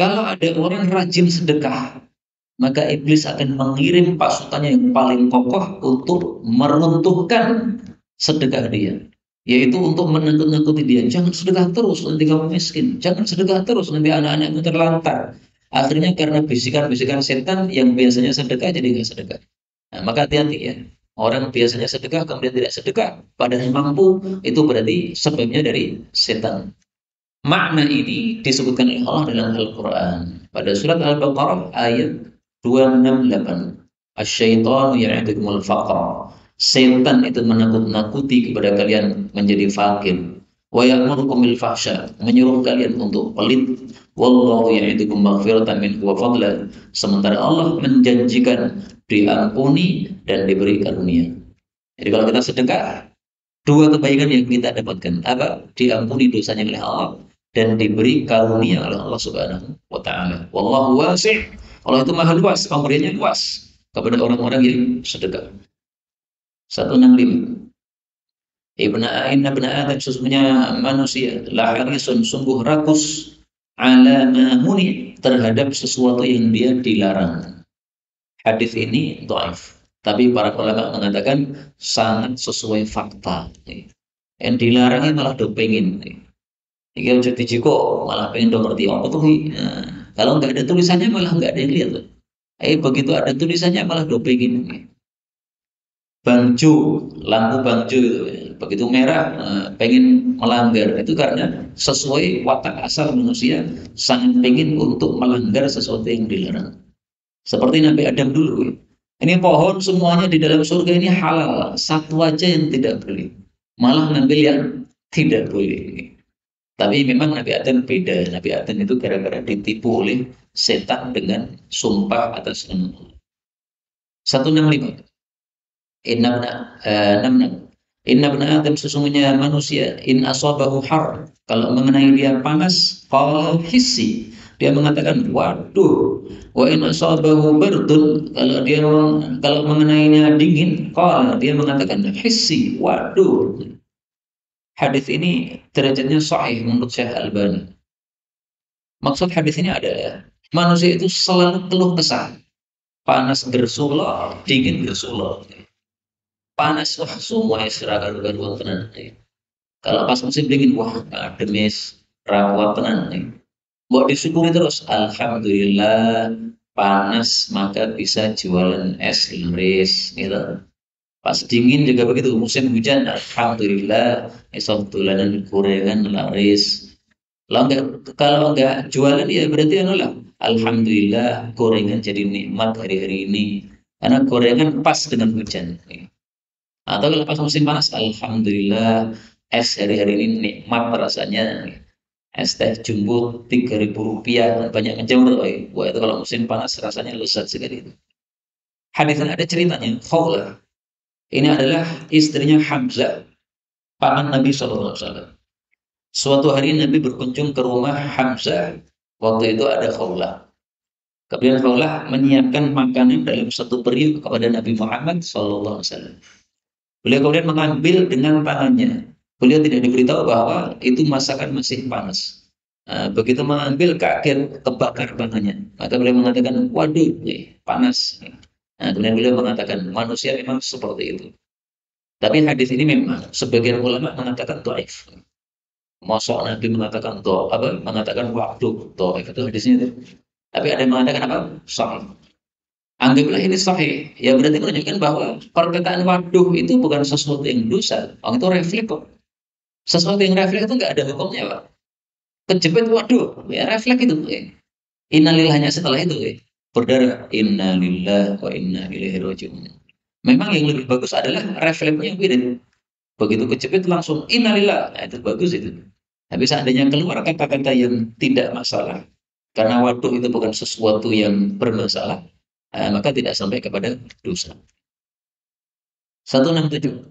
kalau ada orang rajin sedekah, maka iblis akan mengirim pasukannya yang paling kokoh untuk meruntuhkan sedekah dia. Yaitu untuk menakut-nakuti dia. Jangan sedekah terus, nanti kamu miskin. Jangan sedekah terus, nanti anak-anakmu terlantar. Akhirnya karena bisikan-bisikan setan yang biasanya sedekah jadi nggak sedekah. Nah, maka hati-hati ya. Orang biasanya sedekah kemudian tidak sedekah, padahal mampu, itu berarti sebabnya dari setan. Makna ini disebutkan oleh Allah dalam Al-Quran. Pada surat Al-Baqarah ayat 268. Asy-syaitanu ya'idukumul faqra. Setan itu menakut-nakuti kepada kalian menjadi fakir. Wa ya'murukum bil fahsya, menyuruh kalian untuk pelit. Wallahu ya'idukum maghfiratan minhu wa fadla. Sementara Allah menjanjikan diampuni dan diberi karunia. Jadi kalau kita sedekah, dua kebaikan yang kita dapatkan apa? Diampuni dosanya oleh Allah dan diberi karunia oleh Allah Subhanahu wa taala. Wallahu wasi'. Allah itu maha luas, pemberiannya luas kepada orang-orang yang sedekah. 165. Ibna Adam, sesungguhnya manusia la harisun, sungguh rakus ala mahuni, terhadap sesuatu yang dia dilarang. Hadis ini dhaif, tapi para ulama mengatakan sangat sesuai fakta. Yang dilarangnya malah do pengen. Iki jadi jiko malah pengen do ngerti apa tuh. Kalau nggak ada tulisannya malah nggak ada yang lihat. Begitu ada tulisannya malah do pengen. Bangjo, lampu bangjo itu, begitu merah pengen melanggar, itu karena sesuai watak asal manusia sangat pengen untuk melanggar sesuatu yang dilarang. Seperti Nabi Adam dulu, ini pohon semuanya di dalam surga ini halal, satu aja yang tidak boleh, malah ngambil yang tidak boleh. Tapi memang Nabi Adam beda. Nabi Adam itu gara-gara ditipu oleh setan dengan sumpah atas nama Allah. 165. Inna bna Adam, sesungguhnya manusia, in asabahu har, kalau mengenai dia panas, qala hissi, dia mengatakan waduh. Wa in asabahu bardun, kalau mengenainya dingin, qala, dia mengatakan hissi, waduh. Hadis ini derajatnya sahih menurut Syekh Albani. Maksud hadis ini adalah manusia itu selalu keluh kesah, panas gersulah, dingin gersulah. Panas, wah semuanya seragam garuan tenan. Kalau pas musim dingin, wah ademis, rawat tenan. Buat disyukuri terus, alhamdulillah panas maka bisa jualan es laris, gitu. Pas dingin juga begitu, musim hujan, alhamdulillah esok tulanan gorengan laris. Kalau enggak jualan ya berarti lah, alhamdulillah gorengan jadi nikmat hari-hari ini, karena gorengan pas dengan hujan. Atau kalau pas musim panas, alhamdulillah es hari-hari ini nikmat rasanya. Es teh jumbo Rp3.000 banyak menjamur. Wah itu kalau musim panas rasanya lezat sekali itu. Hadis ini ada ceritanya. Khawlah ini adalah istrinya Hamzah, paman Nabi SAW. Suatu hari Nabi berkunjung ke rumah Hamzah. Waktu itu ada Khawlah. Kemudian Khawlah menyiapkan makanan dalam satu periuk kepada Nabi Muhammad SAW. Beliau kemudian mengambil dengan tangannya. Beliau tidak diberitahu bahwa itu masakan masih panas. Begitu mengambil, kaget, kebakar tangannya. Maka beliau mengatakan, waduh, panas. Kemudian beliau mengatakan, manusia memang seperti itu. Tapi hadis ini memang sebagian ulama mengatakan dhaif. Mosok Nabi mengatakan mengatakan waduh, dhaif itu hadisnya itu. Tapi ada yang mengatakan apa? Sahih. Anggaplah ini sahih, ya berarti menunjukkan bahwa perkataan waduh itu bukan sesuatu yang dosa. Itu refleks kok. Sesuatu yang refleks itu nggak ada hukumnya, Pak. Kejepit waduh, ya refleks itu. Innalillahnya setelah itu, berdarah innalillah wa inna ilaihi raji'un. Memang yang lebih bagus adalah refleksnya beda. Begitu kejepit langsung innalillah, itu bagus itu. Tapi seandainya keluar kata-kata yang tidak masalah, karena waduh itu bukan sesuatu yang bermasalah, maka tidak sampai kepada dosa. 167.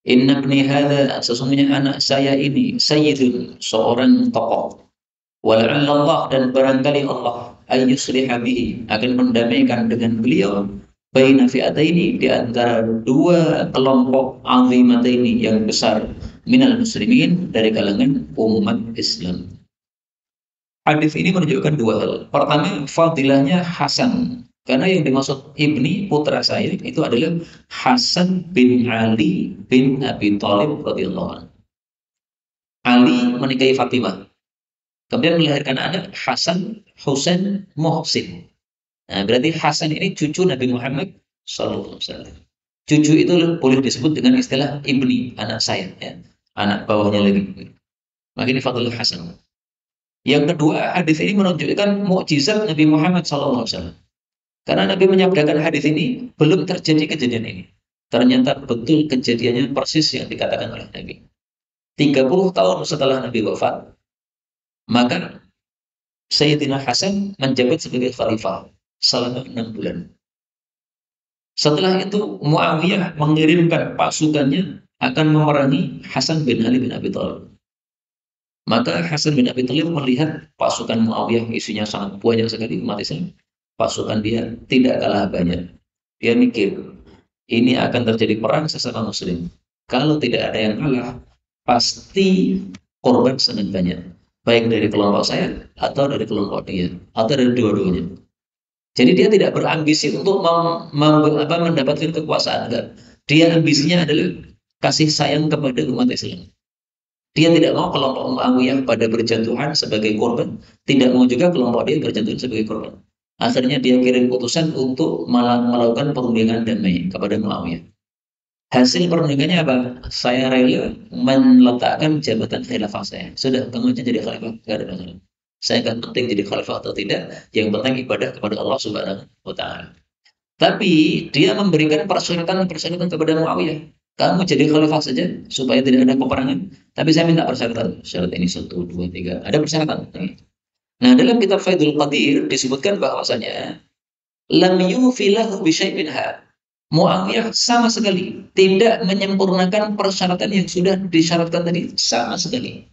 Inna ibni hadza, sesungguhnya anak saya ini sayyidun, seorang tokoh. Wal'allallah, dan barangkali Allah ayyusliha bihi, akan mendamaikan dengan beliau baina fi'ataini, di antara dua kelompok azimataini yang besar minal muslimin, dari kalangan umat Islam. Hadis ini menunjukkan dua hal. Pertama, fadilahnya Hasan. Karena yang dimaksud ibni, putra saya, itu adalah Hasan bin Ali bin Abi Thalib radhiyallahu anhu. Ali menikahi Fatimah. Kemudian melahirkan anak Hasan, Husain, Muhsin. Berarti Hasan ini cucu Nabi Muhammad SAW. Cucu itu boleh disebut dengan istilah ibni, anak saya, ya. Anak bawahnya lagi. Maka ini fadillah Hasan. Yang kedua, hadis ini menunjukkan mukjizat Nabi Muhammad SAW. Karena Nabi menyampaikan hadis ini, belum terjadi kejadian ini. Ternyata betul kejadiannya persis yang dikatakan oleh Nabi. 30 tahun setelah Nabi wafat, maka Sayyidina Hasan menjabat sebagai khalifah selama 6 bulan. Setelah itu Muawiyah mengirimkan pasukannya akan memerangi Hasan bin Ali bin Abi Thalib. Maka Hasan bin Abi Thalib melihat pasukan Muawiyah isinya sangat banyak sekali umat Islam. Pasukan dia tidak kalah banyak. Dia mikir, ini akan terjadi perang sesama muslim. Kalau tidak ada yang kalah, pasti korban sangat banyak. Baik dari kelompok saya, atau dari kelompok dia, atau dari dua-duanya. Jadi dia tidak berambisi untuk mendapatkan kekuasaan. Enggak. Dia ambisinya adalah kasih sayang kepada umat Islam. Dia tidak mau kelompok Muawiyah pada berjatuhan sebagai korban, tidak mau juga kelompok dia berjatuhan sebagai korban. Akhirnya dia kirim utusan untuk melakukan perundingan damai kepada Muawiyah. Hasil perundingannya apa? Saya rela meletakkan jabatan khilafah saya. Sudah, kamu aja jadi khalifah, tidak ada masalah. Saya nggak penting jadi khalifah atau tidak, yang penting ibadah kepada Allah Subhanahu wa Ta'ala. Tapi dia memberikan persyaratan kepada Muawiyah. Kamu jadi khalifah saja supaya tidak ada peperangan. Tapi saya minta persyaratan. Syarat ini satu, dua, tiga. Ada persyaratan. Nah, dalam kitab Faidul Qadir disebutkan bahwasanya lam yufilahu bisyai'in ha. Muawiyah sama sekali tidak menyempurnakan persyaratan yang sudah disyaratkan tadi sama sekali.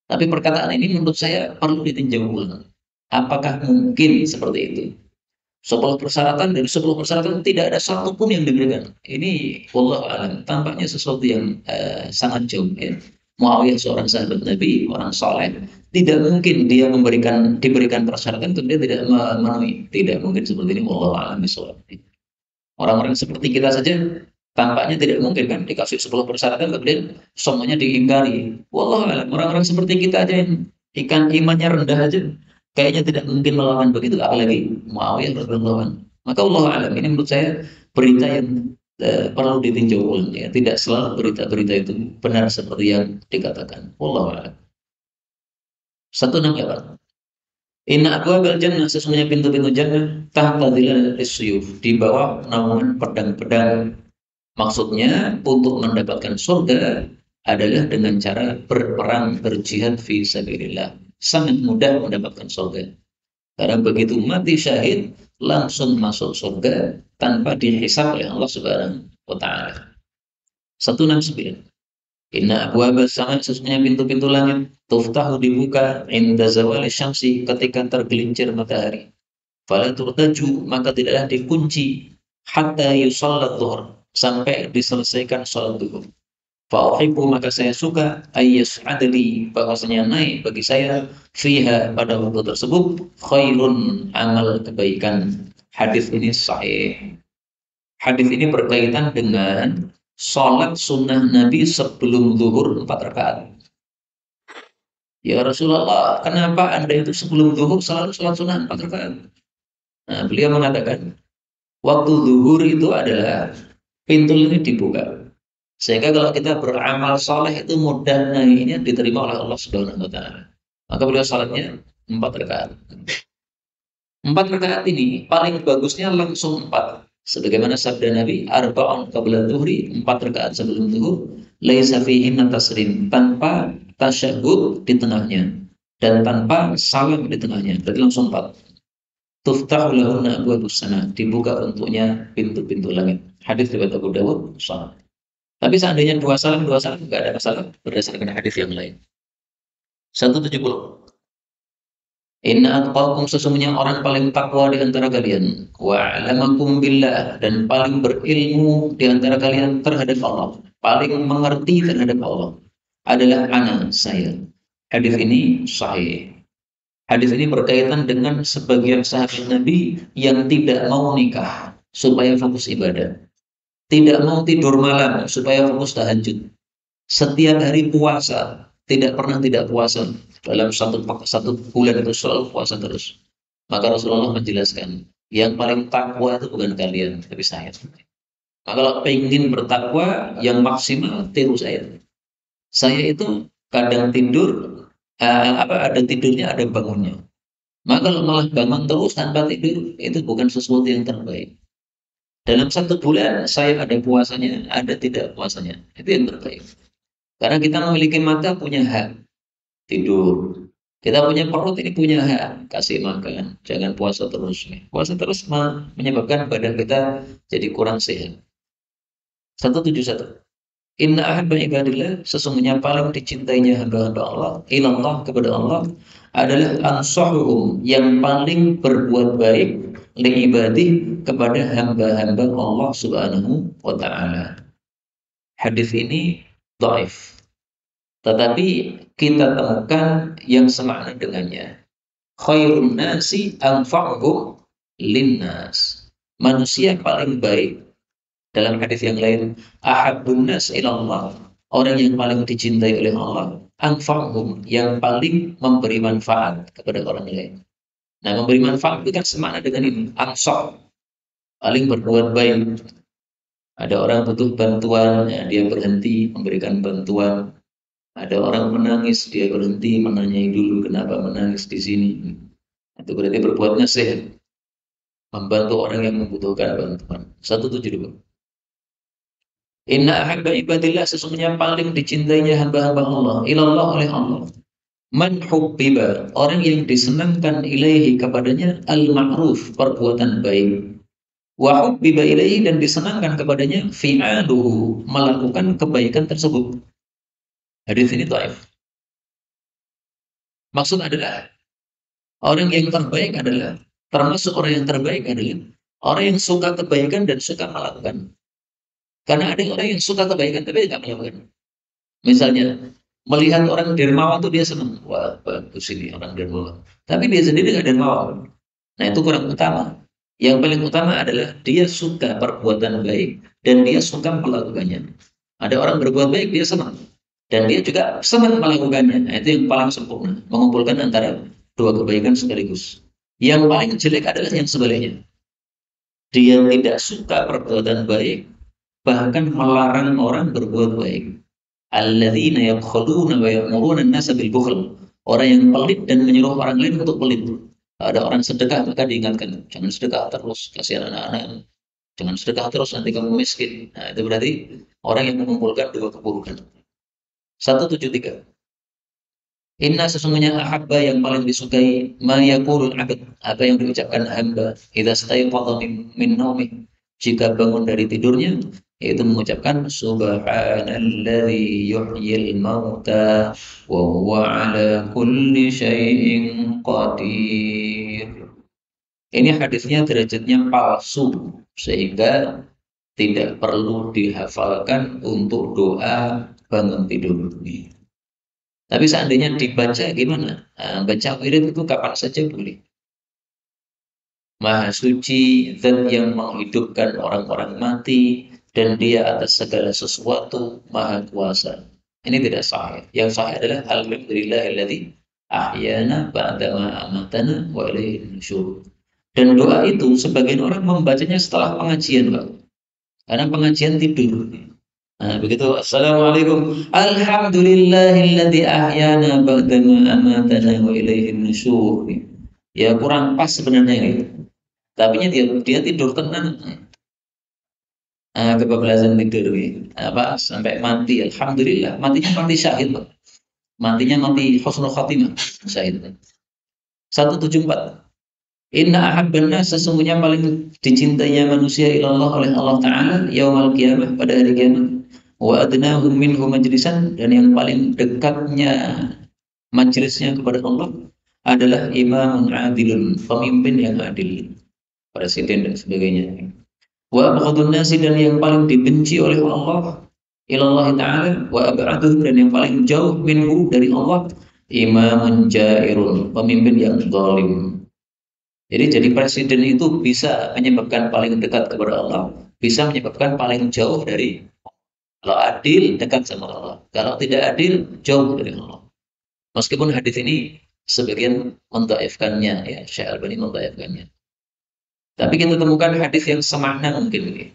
Tapi perkataan ini menurut saya perlu ditinjau ulang. Apakah mungkin seperti itu? 10 persyaratan dari 10 persyaratan tidak ada satu pun yang diberikan. Ini wallahu alam tampaknya sesuatu yang sangat jauh ya. Muawiyah seorang sahabat Nabi, orang soleh, tidak mungkin dia diberikan persyaratan kemudian tidak memenuhi. Tidak mungkin seperti ini wallahu alam bishawab. Orang-orang seperti kita saja tampaknya tidak mungkin kan dikasih 10 persyaratan kemudian semuanya diingkari. Wallahu alam orang-orang seperti kita aja yang imannya rendah aja kayaknya tidak mungkin melawan begitu, apalagi Muawiyah radhiyallahu anhu. Maka Allah alam ini menurut saya berita yang perlu ditinjau ulang ya. Tidak selalu berita-berita itu benar seperti yang dikatakan. Allah alam. Satu namanya Pak. Inna abwabal jannah sesungguhnya pintu-pintu jannah tahta dhilal isyuf di bawah naungan pedang-pedang. Maksudnya untuk mendapatkan surga adalah dengan cara berperang berjihad fi sabilillah. Sangat mudah mendapatkan surga. Karena begitu mati syahid langsung masuk surga tanpa dihisab oleh Allah Subhanahu wa taala. 169. Inna abwaba sama sesungguhnya pintu-pintu langit tuftahu dibuka inda zawali syamsi ketika tergelincir matahari. Fala turtaju maka tidaklah dikunci hatta yusallat dhuhr sampai diselesaikan salat zuhur. Fa'uhibbu maka saya suka ayyas adli bahwasanya naik bagi saya fiha pada waktu tersebut khairun amal kebaikan. Hadis ini sahih. Hadis ini berkaitan dengan sholat sunnah Nabi sebelum zuhur 4 rakaat. Ya Rasulullah, kenapa Anda itu sebelum zuhur selalu sholat sunnah 4 rakaat? Nah, beliau mengatakan waktu zuhur itu adalah pintu ini dibuka. Sehingga kalau kita beramal soleh itu mudah naiknya diterima oleh Allah Subhanahu wa taala. Maka beliau salatnya 4 rakaat. 4 rakaat ini paling bagusnya langsung 4. Sebagaimana sabda Nabi, arba'un qabla dhuhri, 4 rakaat sebelum zuhur, laisa fihinna taslim, tanpa tasyahud di tengahnya dan tanpa salam di tengahnya. Berarti langsung 4. Tuftahu lahunna abwabus sana, dibuka untuknya pintu-pintu langit. Hadis riwayat Abu Dawud sahih. Tapi seandainya dua salam nggak ada masalah berdasarkan hadis yang lain. 170. Inna atqakum sesungguhnya orang paling takwa di antara kalian, wa alamakum billah dan paling berilmu di antara kalian terhadap Allah, paling mengerti terhadap Allah adalah anak saya. Hadis ini sahih. Hadis ini berkaitan dengan sebagian sahabat Nabi yang tidak mau nikah supaya fokus ibadah. Tidak mau tidur malam supaya fokus tahajud. Setiap hari puasa, tidak pernah tidak puasa. Dalam satu bulan itu selalu puasa terus. Maka Rasulullah menjelaskan, yang paling takwa itu bukan kalian, tapi saya. Maka kalau ingin bertakwa, yang maksimal tiru saya. Saya itu kadang tidur, ada tidurnya, ada bangunnya. Maka kalau malah bangun terus tanpa tidur, itu bukan sesuatu yang terbaik. Dalam satu bulan saya ada puasanya, ada tidak puasanya. Itu yang terbaik. Karena kita memiliki mata punya hak tidur. Kita punya perut ini punya hak kasih makan. Jangan puasa terus. Puasa terus menyebabkan badan kita jadi kurang sehat. 171. Inna ahabba ibadillah, sesungguhnya paling dicintainya hamba-hamba Allah, ilallah, kepada Allah, adalah ansahuhum, yang paling berbuat baik liibadih, kepada hamba-hamba Allah subhanahu wa ta'ala. Hadis ini dhaif, tetapi kita temukan yang semakna dengannya. Khairun nasi anfa'uhum linnas. Manusia paling baik, dalam hadis yang lain, ahabbun nas ilallah, orang yang paling dicintai oleh Allah, anfa'uhum, yang paling memberi manfaat kepada orang lain. Nah, memberi manfaat itu kan semakna dengan ini, ansor, paling berbuat baik. Ada orang butuh bantuan, ya, dia berhenti memberikan bantuan. Ada orang menangis, dia berhenti menanyai dulu kenapa menangis di sini. Itu berarti berbuat nasihat, membantu orang yang membutuhkan bantuan. 172. Inna ahabba ibadillah, sesungguhnya paling dicintainya hamba-hamba Allah, ilallah, oleh Allah. Man hubbiba, orang yang disenangkan ilaihi, kepadanya, al-ma'ruf, perbuatan baik. Wa hubbiba ilaihi, dan disenangkan kepadanya, fi'aluhu, melakukan kebaikan tersebut. Hadis ini dhaif. Maksud adalah, orang yang terbaik adalah, termasuk orang yang terbaik adalah orang yang suka kebaikan dan suka melakukan. Karena ada orang yang suka kebaikan tapi tidak melakukan. Misalnya, melihat orang dermawan itu dia senang. Wah, bagus ini orang dermawan. Tapi dia sendiri nggak dermawan. Nah, itu kurang utama. Yang paling utama adalah dia suka perbuatan baik dan dia suka melakukannya. Ada orang berbuat baik, dia senang. Dan dia juga senang melakukannya. Nah, itu yang paling sempurna. Mengumpulkan antara dua kebaikan sekaligus. Yang paling jelek adalah yang sebaliknya. Dia tidak suka perbuatan baik, bahkan melarang orang berbuat baik. Alladzina yabkhuluna wa ya'muruna an-nasa bil bukhl. Orang yang pelit dan menyuruh orang lain untuk pelit. Ada orang sedekah maka diingatkan, jangan sedekah terus, kasihan anak-anak. Jangan sedekah terus, nanti kamu miskin. Nah, itu berarti orang yang mengumpulkan dua keburukan. 173. Inna, sesungguhnya ahabba, yang paling disukai, ma yaqulul abd, apa yang diucapkan hamba, idza stayqadha min naumih, jika bangun dari tidurnya, yaitu mengucapkan subhanalladzi yuhyil mauta wa huwa ala kulli syai'in qadir. Ini hadisnya derajatnya palsu, sehingga tidak perlu dihafalkan untuk doa bangun tidur. Tapi seandainya dibaca gimana? Nah, baca wirid itu kapan saja boleh. Maha suci, zat yang menghidupkan orang-orang mati, dan dia atas segala sesuatu maha kuasa. Ini tidak sahih. Yang sahih adalah alhamdulillahilladzi ahyana ba'dama amatana wa ilaihi nusyur. Dan doa itu sebagian orang membacanya setelah pengajian, Pak. Karena pengajian tidur. Nah, begitu. Assalamualaikum. Alhamdulillahilladzi ahyana ba'dama amatana wa ilaihi nusyur. Ya kurang pas sebenarnya ini. Tapi dia tidur tenang. Kebablasan tidur ini. Apa sampai mati, alhamdulillah. Matinya mati syahid, Pak. Matinya mati husnul khatimah, syahid. 174. Inna ahabban nas, sesungguhnya paling dicintainya manusia ilallah, oleh Allah Ta'ala, yaumal qiyamah, pada hari kiamat. Wa adnahum minhu majlisan, dan yang paling dekatnya majlisnya kepada Allah adalah imamun adilun, pemimpin yang adil, presiden dan sebagainya. Wa abghadun nasi, dan yang paling dibenci oleh Allah ilallah Ta'ala, wa ab'aduhum, dan yang paling jauh minhu, dari Allah, imamun jairun, pemimpin yang zalim. Jadi presiden itu bisa menyebabkan paling dekat kepada Allah, bisa menyebabkan paling jauh dari. Kalau adil, dekat sama Allah. Kalau tidak adil, jauh dari Allah. Meskipun hadis ini sebagian mendhaifkannya, ya, Syekh Albani mendhaifkannya. Tapi kita temukan hadis yang semakna mungkin ini.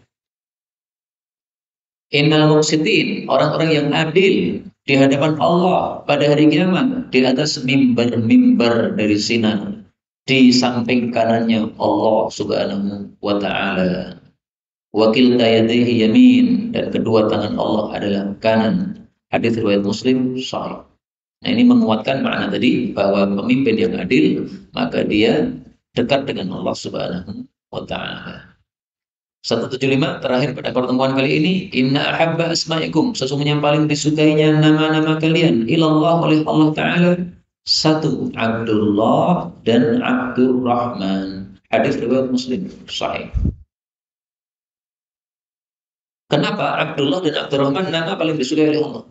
Innal muqsitin, orang-orang yang adil di hadapan Allah pada hari kiamat, di atas mimbar-mimbar dari sinar, di samping kanannya Allah Subhanahu wa Ta'ala. Wakil yadayhi yamin, dan kedua tangan Allah adalah kanan. Hadis riwayat Muslim sahih. Nah, ini menguatkan makna tadi bahwa pemimpin yang adil maka dia dekat dengan Allah Subhanahu wa taala. 175 terakhir pada pertemuan kali ini, inna ahabba asma'ikum, sesungguhnya yang paling disukainya nama-nama kalian ilallah oleh Allah taala, satu Abdullah dan Abdurrahman. Hadis riwayat Muslim sahih. Kenapa Abdullah dan Abdurrahman nama paling disukai oleh Allah?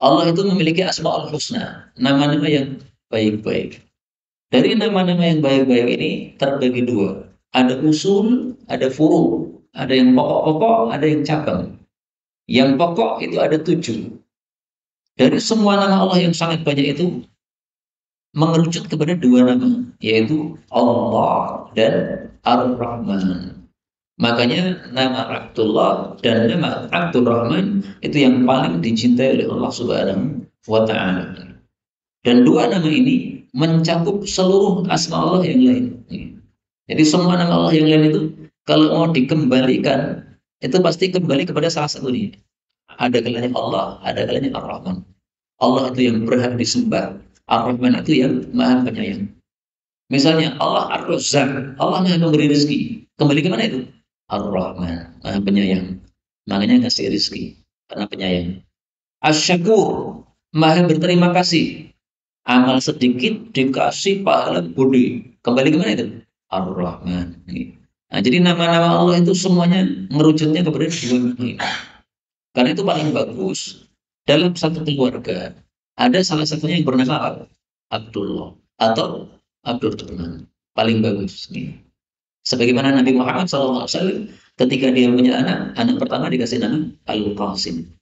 Allah itu memiliki asmaul husna, nama-nama yang baik-baik. Dari nama-nama yang baik-baik ini terbagi dua. Ada usul, ada furu. Ada yang pokok-pokok, ada yang cabang. Yang pokok itu ada 7. Dari semua nama Allah yang sangat banyak itu mengerucut kepada 2 nama, yaitu Allah dan Ar-Rahman. Makanya nama Abdullah dan nama Abdurrahman itu yang paling dicintai oleh Allah Subhanahu wa taala. Dan 2 nama ini mencakup seluruh asma Allah yang lain. Jadi semua nama Allah yang lain itu kalau mau dikembalikan itu pasti kembali kepada salah satu ini. Ada kalanya Allah, ada kalanya Ar-Rahman. Allah itu yang berhak disembah, Ar-Rahman itu yang Maha Penyayang. Misalnya Allah Ar-Razzaq, Allah Maha Pemberi rezeki. Kembali ke mana itu? Ar-Rahman, Maha Penyayang. Makanya ngasih rezeki karena penyayang. Asy-Syakur, Maha berterima kasih. Amal sedikit dikasih pahala gede. Kembali ke mana itu? Ar-Rahman. Nah, jadi nama-nama Allah itu semuanya ngerucutnya kepada 2 nama ini. Karena itu paling bagus dalam satu keluarga ada salah satunya yang bernama Abdullah atau Abdurrahman. Paling bagus. Sebagaimana Nabi Muhammad SAW ketika dia punya anak pertama dikasih nama Al-Qasim.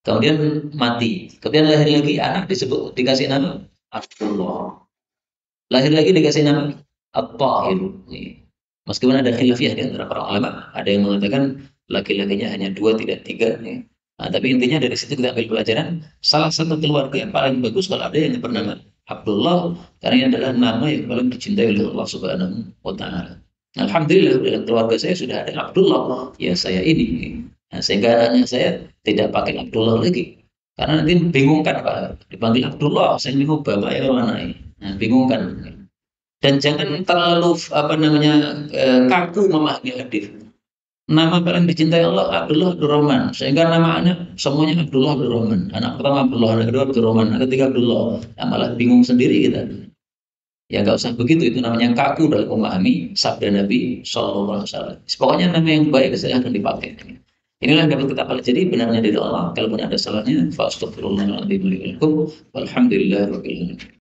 Kemudian mati. Kemudian lahir lagi anak dikasih nama Abdullah. Lahir lagi dikasih nama At-Tahir. Meskipun ada khilafiyah di antara para ulama, ada yang mengatakan laki-lakinya hanya 2 tidak 3. Nah, tapi intinya dari situ kita ambil pelajaran salah satu keluarga yang paling bagus kalau ada yang bernama Abdullah, karena ini adalah nama yang paling dicintai oleh Allah Subhanahu wa taala. Alhamdulillah dalam keluarga saya sudah ada Abdullah, ya saya ini. Nah, sehingga anaknya saya tidak pakai Abdullah lagi. Karena nanti bingung kan Pak, dipanggil Abdullah, saya bingung bapak ya mana ini. Nah, bingung kan. Dan jangan terlalu kaku memahami hadis. Nama paling dicintai Allah Abdullah Abdurrahman, sehingga nama anak semuanya Abdullah Abdurrahman. Anak pertama Abdullah, anak kedua Abdurrahman, anak ketiga Abdullah. Nah, malah bingung sendiri kita. Ya nggak usah begitu, itu namanya kaku dalam memahami sabda Nabi Shallallahu Alaihi Wasallam. Pokoknya nama yang baik saya akan dipakai. Inilah yang dapat kita pelajari, benarnya dari Allah. Kalaupun ada salahnya, fa astaghfirullahaladzim. Walhamdulillahirabbil alamin.